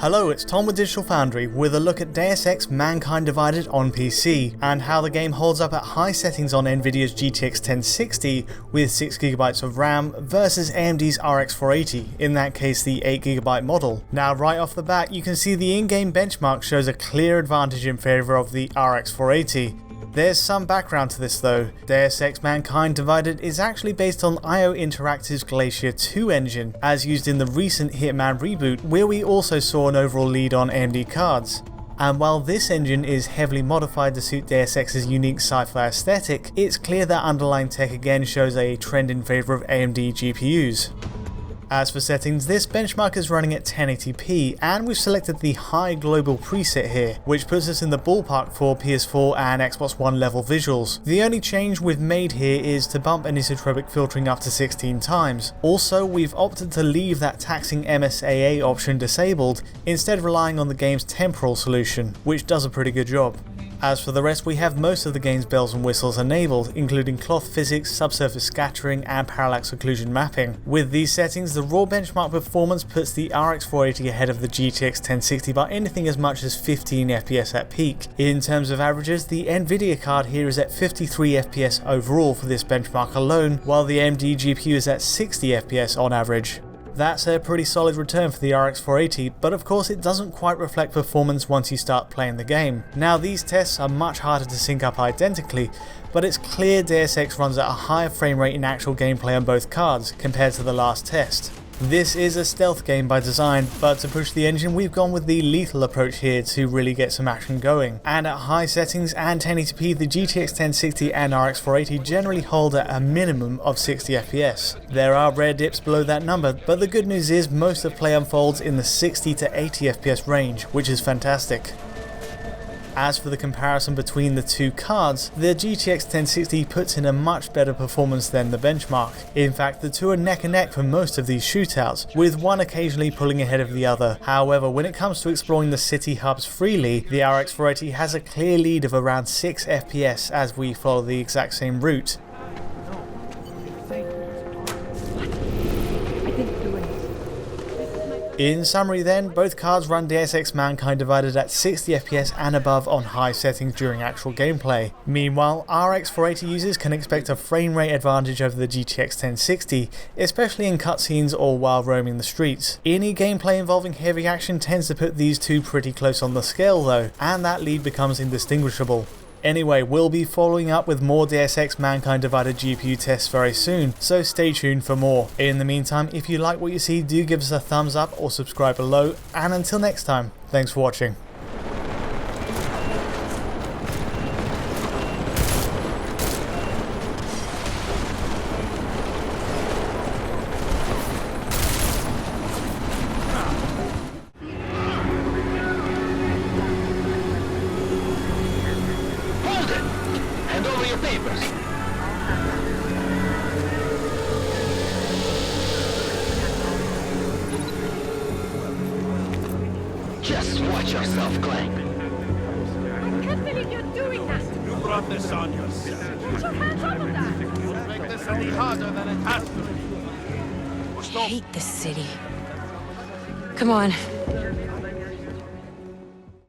Hello, it's Tom with Digital Foundry with a look at Deus Ex Mankind Divided on PC and how the game holds up at high settings on Nvidia's GTX 1060 with 6GB of RAM versus AMD's RX 480, in that case the 8GB model. Now right off the bat you can see the in-game benchmark shows a clear advantage in favour of the RX 480. There's some background to this though. Deus Ex Mankind Divided is actually based on IO Interactive's Glacier 2 engine, as used in the recent Hitman reboot, where we also saw an overall lead on AMD cards. And while this engine is heavily modified to suit Deus Ex's unique sci-fi aesthetic, it's clear that underlying tech again shows a trend in favour of AMD GPUs. As for settings, this benchmark is running at 1080p and we've selected the high global preset here, which puts us in the ballpark for PS4 and Xbox One level visuals. The only change we've made here is to bump anisotropic filtering up to 16 times. Also, we've opted to leave that taxing MSAA option disabled, instead relying on the game's temporal solution, which does a pretty good job. As for the rest, we have most of the game's bells and whistles enabled, including cloth physics, subsurface scattering and parallax occlusion mapping. With these settings, the raw benchmark performance puts the RX 480 ahead of the GTX 1060 by anything as much as 15 FPS at peak. In terms of averages, the Nvidia card here is at 53 FPS overall for this benchmark alone, while the AMD GPU is at 60 FPS on average. That's a pretty solid return for the RX 480, but of course it doesn't quite reflect performance once you start playing the game. Now these tests are much harder to sync up identically, but it's clear Deus Ex runs at a higher frame rate in actual gameplay on both cards compared to the last test. This is a stealth game by design, but to push the engine we've gone with the lethal approach here to really get some action going. And at high settings and 1080p, the GTX 1060 and RX 480 generally hold at a minimum of 60 FPS. There are rare dips below that number, but the good news is most of play unfolds in the 60 to 80 FPS range, which is fantastic. As for the comparison between the two cards, the GTX 1060 puts in a much better performance than the benchmark. In fact, the two are neck and neck for most of these shootouts, with one occasionally pulling ahead of the other. However, when it comes to exploring the city hubs freely, the RX 480 has a clear lead of around 6 FPS as we follow the exact same route. In summary then, both cards run Deus Ex Mankind Divided at 60 FPS and above on high settings during actual gameplay. Meanwhile, RX 480 users can expect a frame rate advantage over the GTX 1060, especially in cutscenes or while roaming the streets. Any gameplay involving heavy action tends to put these two pretty close on the scale though, and that lead becomes indistinguishable. Anyway, we'll be following up with more Deus Ex Mankind Divided GPU tests very soon, so stay tuned for more. In the meantime, if you like what you see, do give us a thumbs up or subscribe below, and until next time, thanks for watching. Hand over your papers. Just watch yourself, Clank. I can't believe you're doing that! You brought this on yourself. Put your hands off of that! You'll make this any harder than it has to be. I hate this city. Come on.